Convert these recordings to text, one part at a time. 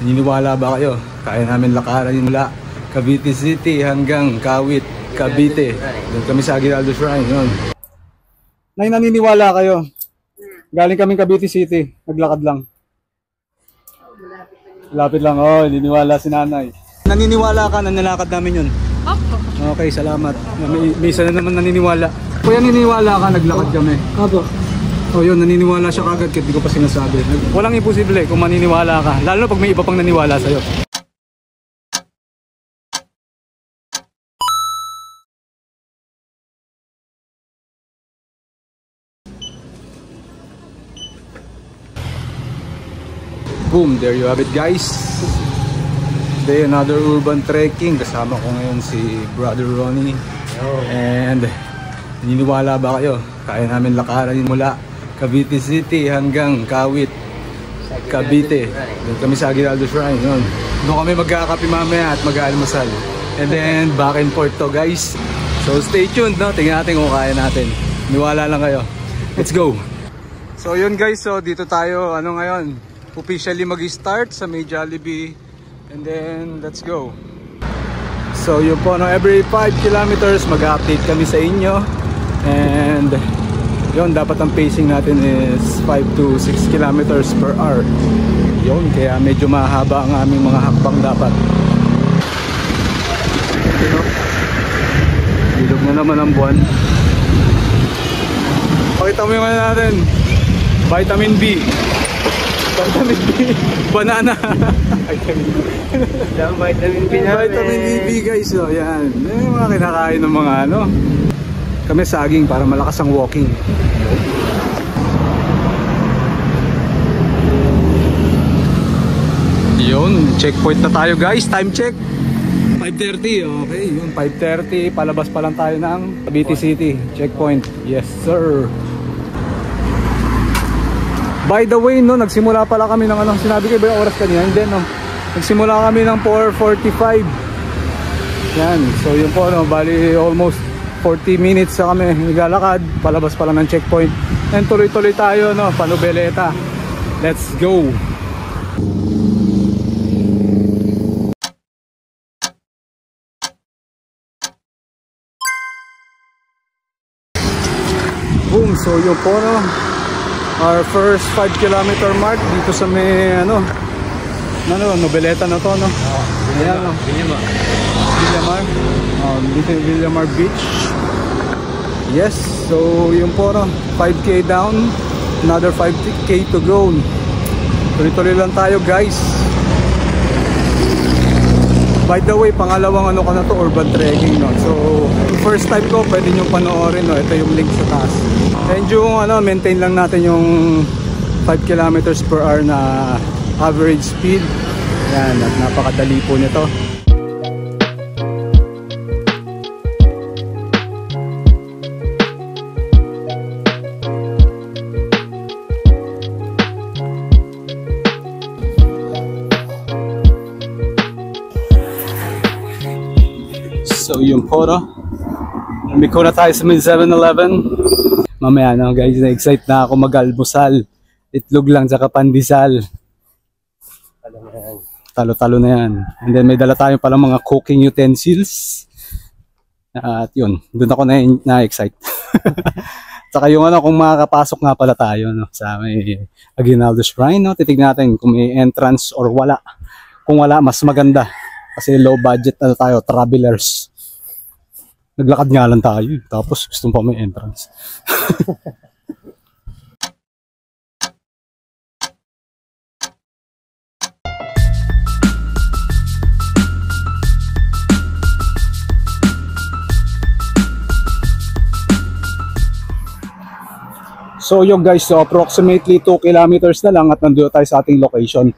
Naniniwala ba kayo? Kaya namin lakaran mula Cavite City hanggang Kawit, Cavite. Doon kami sa Aguinaldo Shrine. Yun. Nay, naniniwala kayo? Galing kami Cavite City. Naglakad lang. Lapit lang. Oh, naniniwala si nanay. Naniniwala ka na nilakad namin yun? Opo. Okay, salamat. May isa na naman naniniwala. Kuya, naniniwala ka naglakad kami? Opo. O yun, naniniwala siya kagad kahit di ko pa sinasabi. Walang imposible kung maniniwala ka. Lalo na pag may iba pang naniwala sa'yo. Boom, there you have it guys. Today another urban trekking. Kasama ko ngayon si Brother Ronnie. And naniniwala ba kayo? Kaya namin lakaran mula Cavite City hanggang Kawit, Cavite. Doon kami sa Aguinaldo Shrine. Yun. Doon kami magkakape mamaya at mag-aalmusal. And then back and forth to guys. So stay tuned, no? Tingnan natin kung kaya natin. Niwala lang kayo. Let's go! So yun guys, so dito tayo ngayon. Officially mag-start sa may Jollibee. And then let's go. So yun po, no? Every 5 kilometers mag-update kami sa inyo. And yun, dapat ang pacing natin is 5 to 6 kilometers per hour. Yun, kaya medyo mahaba ang aming mga hakbang dapat. Bilog na naman ang buwan. Pakita mo yung natin. Vitamin B. Vitamin B. Banana. Vitamin B namin. Vitamin B guys. So, yan. Yung mga kinakain ng mga kami saging para malakas ang walking. Yun, checkpoint na tayo guys. Time check 5:30. Okay, yun 5:30. Palabas pa lang tayo ng Cavite City checkpoint. Yes sir. By the way, no, nagsimula pala kami ng sinabi ko ba yung oras kanina? Hindi, no. Nagsimula kami ng 4:45. Yan, so yun po, no, bali almost 40 minutes sa kami naglalakad, palabas pa lang ng checkpoint. And tuloy-tuloy tayo, no, Panubeleta. Let's go. Boom, so yun po, no, our first 5 kilometer mark dito sa may Nobeleta na to, no. Ayan, no. Villamar. Villamar Beach. Yes, so yun po, no, 5K down, another 5K to go. Tuloy-tuloy lang tayo guys. By the way, pangalawang ko na to, urban trekking, no. So first time ko, pwede nyo panoorin, no. Ito yung link sa taas. And yung maintain lang natin yung 5 kilometers per hour na average speed. Yan, at napakadali po nito. So yung po, no, namiko na tayo sa may 7-Eleven. Mamaya na guys, na-excite na ako mag-almusal. Itlog lang tsaka pandesal. Talo-talo na yan. And then may dala tayong palang mga cooking utensils. At yun, doon ako na-excite. Tsaka yung kung makakapasok nga pala tayo, no, sa may Aguinaldo Shrine, no, titignan natin kung may entrance or wala. Kung wala, mas maganda. Kasi low budget na tayo, travelers. Naglakad nga lang tayo, tapos gusto pa may entrance. So yun guys, so approximately 2 kilometers na lang at nandoon tayo sa ating location.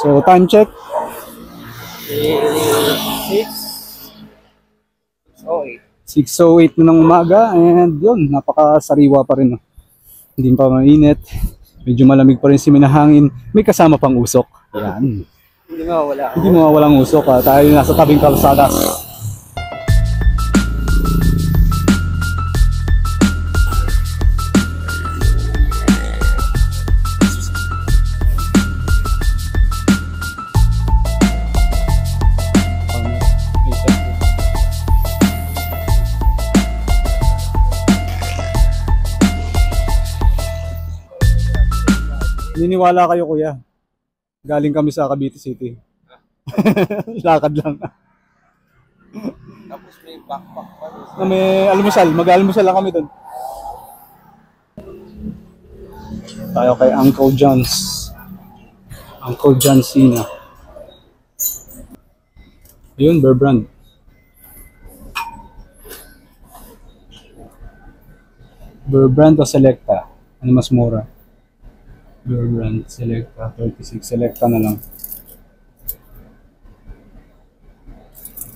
So time check 6:08 na ng umaga, and yun, napakasariwa pa rin, no? Hindi pa mainit, medyo malamig pa rin si minahangin, may kasama pang usok. Yan. Hindi mawawalang usok, ha? Tayo nasa tabing kalsada. Niniwala kayo kuya. Galing kami sa Cavite City. Lakad lang. Tapos may backpack pa rin. May almusal. Mag-almusal lang kami doon. Tayo kay Uncle John's. Uncle John Cena. Ayun, Bear Brand. Bear Brand o Selecta? Ano mas mura? Bear Brand, Selecta, 36. Selecta na lang.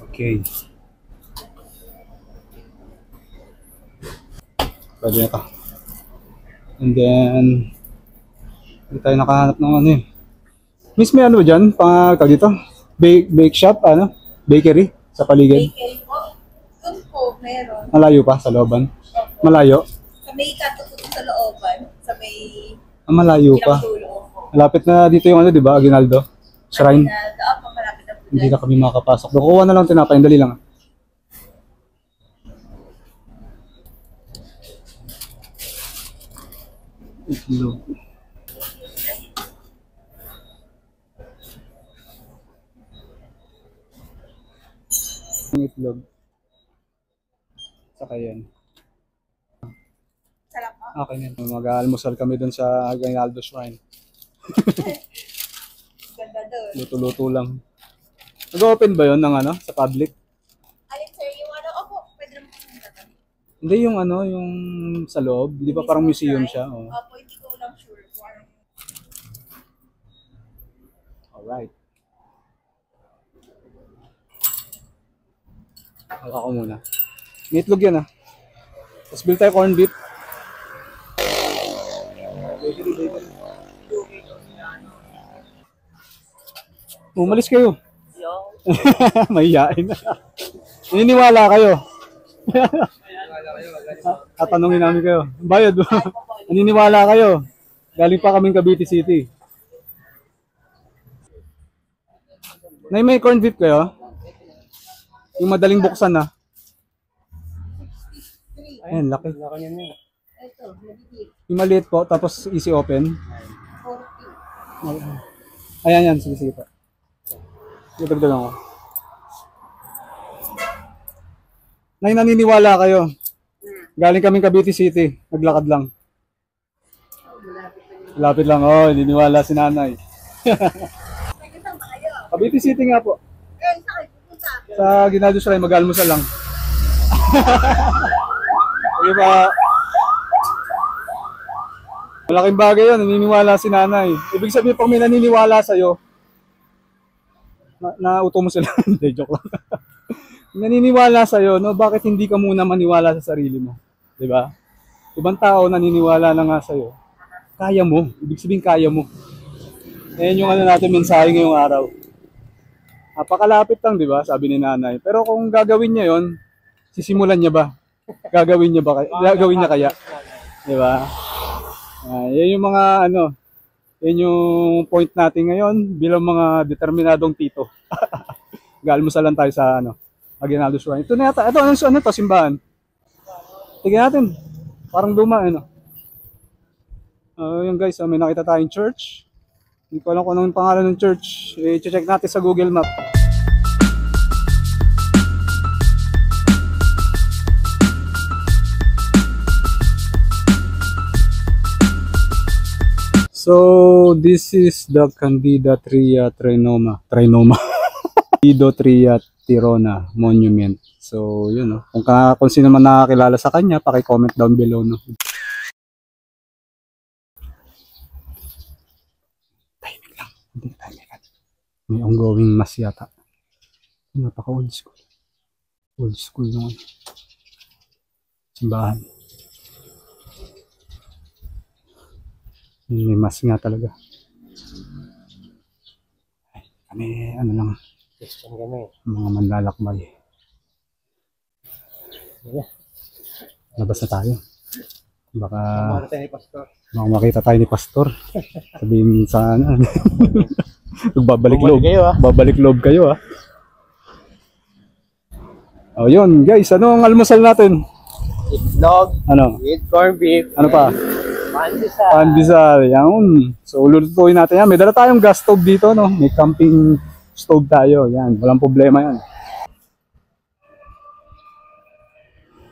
Okay. Pwede na ka. And then, hindi tayo nakahanap ng ano eh. Miss, may ano dyan? Pang dito? Bake shop? Ano? Bakery? Sa paligid? Bakery po. Doon po, meron. Malayo pa sa looban? Malayo? Sa may katututo sa looban. Sa may... Malayo pa. Malapit na dito yung ano, di ba? Aguinaldo? Shrine? Malapit na po. Hindi na kami makapasok. Kukuha na lang tinapay. Dali lang. Itlog. Itlog. Saka yan. Sarap po. Okay na. Mag-aalmusal kami dun sa Aguinaldo Shrine. Ganda doon. Luto-luto lang. Nag-open ba yun ng ano? Sa public? Alin sir, yung ano? Opo, pwede naman pumunta doon. Hindi yung ano, yung sa loob. Di ba parang museum siya? Oh. Opo, hindi ko lang sure kung ano. Alright. Haka ko muna. May itlog yan ah. Tapos bill tayo corned beef. Umalis kayo. Mahihain na. Naniniwala kayo. Tatanungin namin kayo. Bayad ba? Naniniwala kayo. Galing pa kaming Cavite City. May corned beef kayo? Yung madaling buksan na. Ayan, laki. Ito, nabibig. Yung maliit po, tapos easy open. 40. Ayan, yan. Sige, sige po. Dagdagan ko. Nay, naniniwala kayo. Galing kaming Cavite City. Naglakad lang. Lapit lang. Oh, naniniwala si nanay. Nagkasang ba kayo? Cavite City nga po. Eh, saan kayo pupunta? Sa Aguinaldo Shrine, mag-almusal lang. Sige pa. Malaking bagay yun, naniniwala si nanay. Ibig sabihin, pag may naniniwala sa'yo, nauto mo sila. Hindi, joke lang. Naniniwala sa'yo, no? Bakit hindi ka muna maniwala sa sarili mo? Diba? Ibang tao naniniwala na nga sa'yo. Kaya mo. Ibig sabihin, kaya mo. Ayan yung ano natin mensahe ngayong araw. Napakalapit lang, di ba? Sabi ni nanay. Pero kung gagawin niya yon, sisimulan niya ba? Gagawin niya ba? Gagawin niya kaya? Di ba? Yan yung mga ano, yan yung point natin ngayon bilang mga determinadong tito. Galmusal lang tayo sa ano, Aguinaldo Shrine. Ito na yata. Ito, ano to? Simbahan. Tignan natin. Parang luma, ano. Yan guys, may nakita tayong church. Hindi ko alam kung anong pangalan ng church. I-check natin sa Google Map. So, this is the Candida Tria Trinoma. Candido Tria Tirona Monument. So, yun, no? Kung sino man nakakilala sa kanya, paki-comment down below, no? Timing lang. Hindi na timing lang. May ongoing mass yata. Napaka old school. Old school naman. Simbahan. May mass nga talaga. Ay, kami, ano lang. Mga manlalakbay. Labas na tayo. Baka makita tayo ni Pastor. Sabihin sa ano. Babalik loob. Babalik loob kayo ha. Oh, yun guys, ano ang almusal natin? Itlog Ano? with corned beef. Ano pa? Pandesal. Yan. So lulutuin natin yan. May dala tayong gas stove dito, no? May camping stove tayo. Yan. Walang problema yan.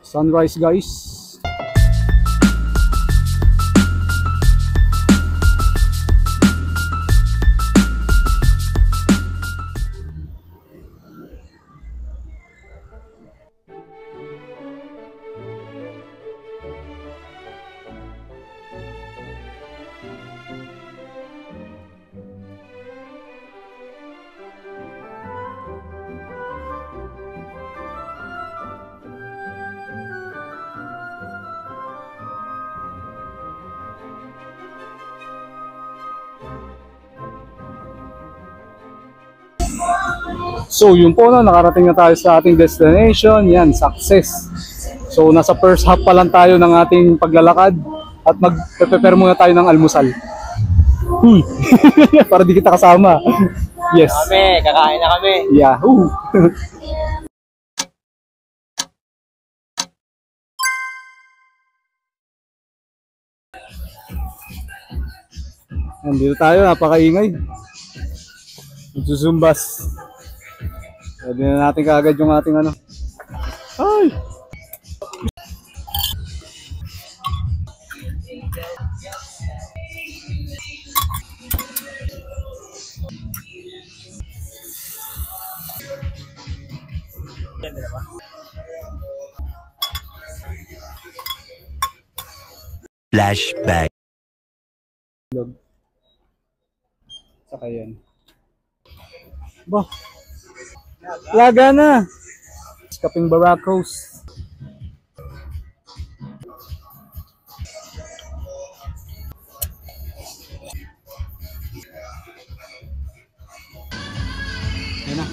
Sunrise, guys. So yun po, no, nakarating na tayo sa ating destination. Yan, success. So nasa first half pa lang tayo ng ating paglalakad at mag-prepare muna tayo ng almusal. Para di kita kasama. Yes. Kakain na kami. Yahoo! Nandito tayo, napakaingay. Magsusumbas. Pwede na natin kaagad yung ating ano. Ay! Flashback. Saka yan. Bah! Laga na! Kaping Baracos. Yan na.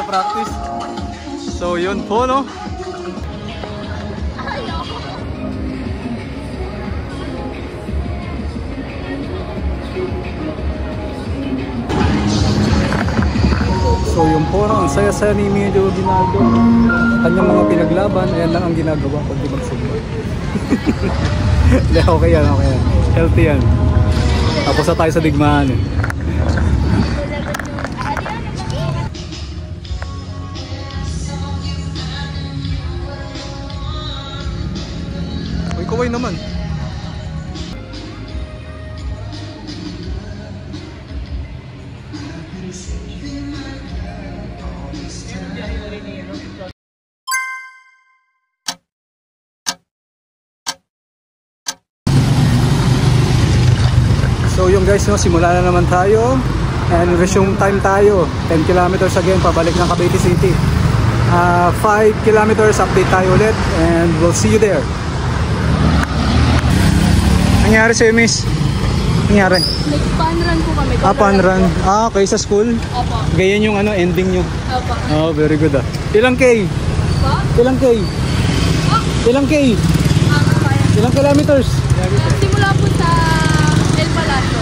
Practice. So yun po, no? So yun po, no? Ang saya-saya ni Medyo Ginaldo. Kanyang mga pinaglaban, ayan lang ang ginagawa pag di magsumba. Okay yan, okay yan. Healthy yan. Tapos na tayo sa digmaan eh. Kaway naman. So yung guys, no, simula na naman tayo and resume time tayo. 10 kilometers again pabalik ng Cavite City. 5 kilometers update tayo ulit and we'll see you there. Nangyari sa'yo, miss? Nangyari? Nag-fun run po kami. Fun run. Okay, sa school? Opo. Ganyan yung ano, ending nyo. Opo. Oh, very good ah. Ilang K? Po? Ilang K? Po? Ilang K? Ilang kilometers? Simula po sa El Palacio.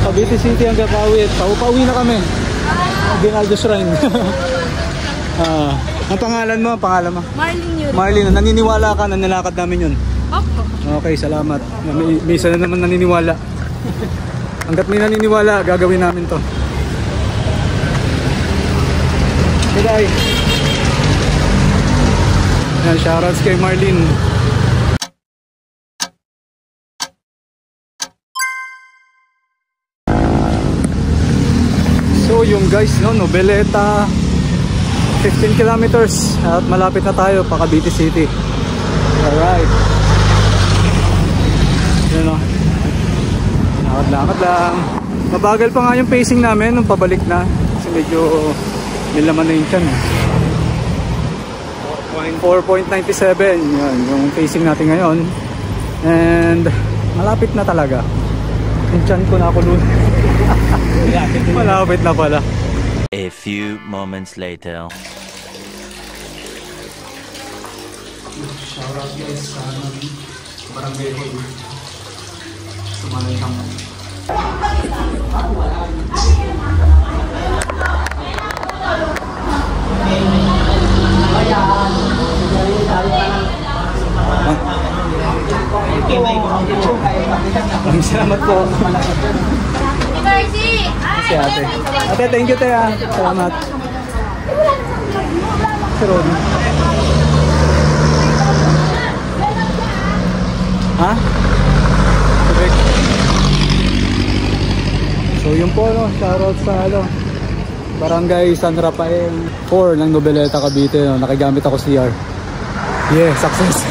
Cavite City hanggang Kawit. Pauwi na kami. Binaldo Shrine. Ang pangalan mo? Pangalan mo? Marlene yun. Marlene, naniniwala ka na nilakad namin yun? Opo. Okay, salamat. May isa na naman naniniwala. Hanggat may naniniwala, gagawin namin to. Goodbye. Yan, shoutouts kay Marlene. So yung guys, no, Noveleta, 15 kilometers at malapit na tayo pa Cavite City. Alright. Yun o. Lakad lang. Mabagal pa nga yung pacing namin nung pabalik na. Kasi medyo may laman na yung tiyan. 4.97 yun, yung pacing natin ngayon. And malapit na talaga. Yung tiyan ko nakulun. Malapit na pala. A few moments later. Shoutout guys sa Barangay Hall. Sumanay kang maraming salamat po. Si ate. Ate, thank you tayo. Salamat. Si Ron. Ha? Correct. So yun po, no? Shoutout sa Barangay San Rafael 4 ng Noveleta, Cavite, no? Nakigamit ako CR. Yeah, success.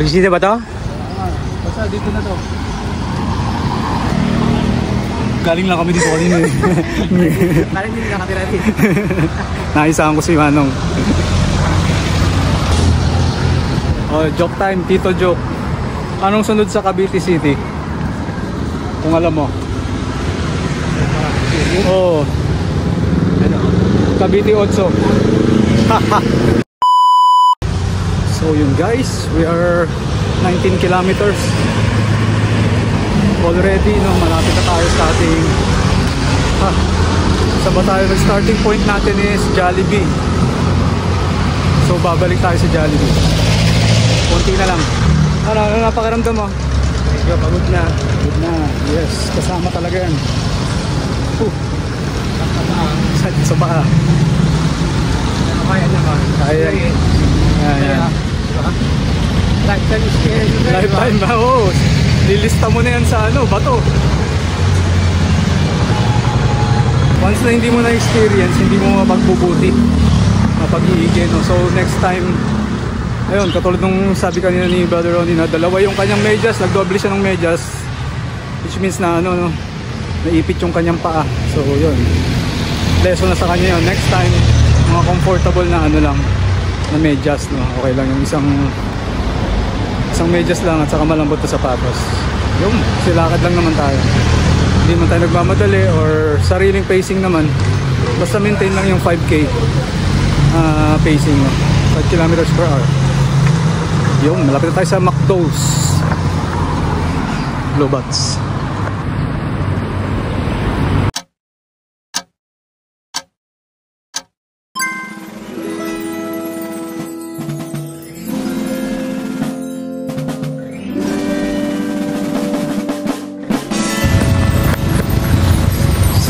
Bilisita ba to? Basta dito na to. Galing lang kami dito kanina eh. Galing din nakatira rin. Naisahan ko si Manong. Oh, joke time, Tito Joke. Anong sunod sa Cavite City? Kung alam mo. Oo. Cavite 8. So yun guys, we are 19 kilometers already, no? Malapit na tayo sa ating saan ba tayo? Starting point natin is Jollibee. So babalik tayo sa Jollibee. Konti na lang. Ano napakiramdam mo? Medyo pagod na. Good na, yes, kasama talaga yan. Sa paa. Kaya naman. Kaya. Ayan. Lifetime experience. Lifetime ba? Oo. Lilista mo na yan sa bato. Once na hindi mo na experience, hindi mo mapagbubuti, mapag-iigin, no? So next time, ayun, katulad nung sabi kanina ni Brother Ronnie na dalawa yung kanyang medyas, nagdoble siya ng medyas, which means na naipit yung kanyang paa. So yun, lesson na sa kanya yun. Next time, mga comfortable na lang na medyas, no? Okay lang yung isang medyas lang at saka malambot na sapatos. Yung silakad lang naman tayo, hindi man tayo nagmamadali or sariling pacing naman, basta maintain lang yung 5k pacing, no? 5 kilometers per hour. Yung malapit na tayo sa McDo's Lobats.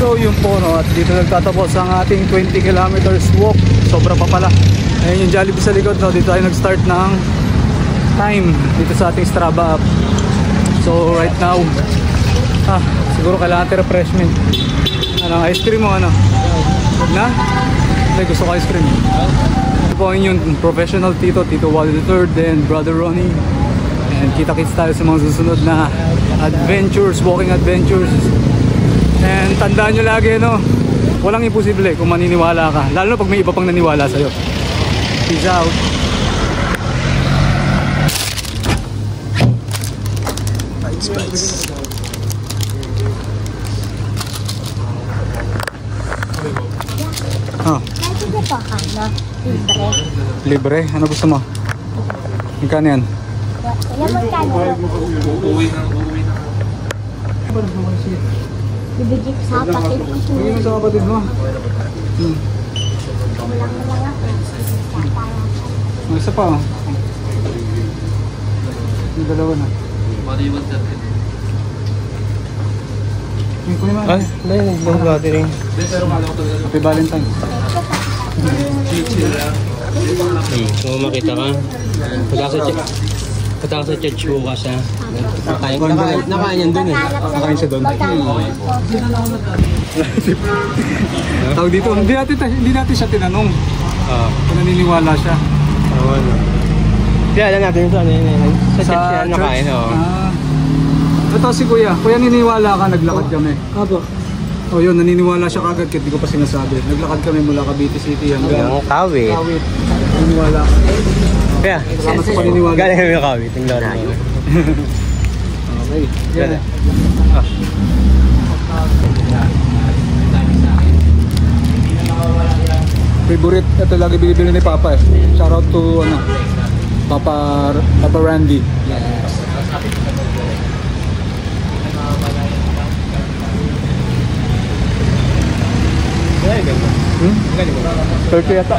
So yun po, no, at dito nagtatapos ang ating 20 kilometers walk. Sobra pa pala. Ayun yung Jollibee sa likod, no? Dito tayo nag-start ng time dito sa ating Strava app. So right now, siguro kailangan natin refreshment. Ice cream mo, Na? Hindi, gusto ko ice cream. Ito po ang inyong professional Tito Wally III, then Brother Ronnie. And kita-kits tayo sa mga susunod na adventures, walking adventures. And tandaan nyo lagi, no? Walang imposible kung maniniwala ka. Lalo pag may iba pang naniwala sa'yo. Peace out. Bites. Ah. Libre? Ano gusto mo? Magkano yan? Bibigay ko sa kapatid ko. Bigyan mo sa kapatid mo. May isa pa. May dalawa na. Ay, nagbago battery. Happy Valentine. Kung makita ka, punta ka sa church bukas ha. Nakain yan dun eh. Nakain siya doon. Tawag dito, hindi natin siya tinanong. Kung naniniwala siya. Kaya alam natin sa ano yun eh. Sa church yan nakain oh. Ito si Kuya. Kuya, naniniwala ka, naglakad kami. Apo. O yun, naniniwala siya kagad kahit di ko pa sinasabi. Naglakad kami mula Cavite City hanggang Kawit. Kawit. Naniniwala ka. Kaya, Salamat sa paniniwala. galing kami Kawit. Tingnan mo. Okay. Gala. Favorite, ito lagi binibili ni Papa eh. Shout out to ano, Papa Randy. Galing mo. 30 yata.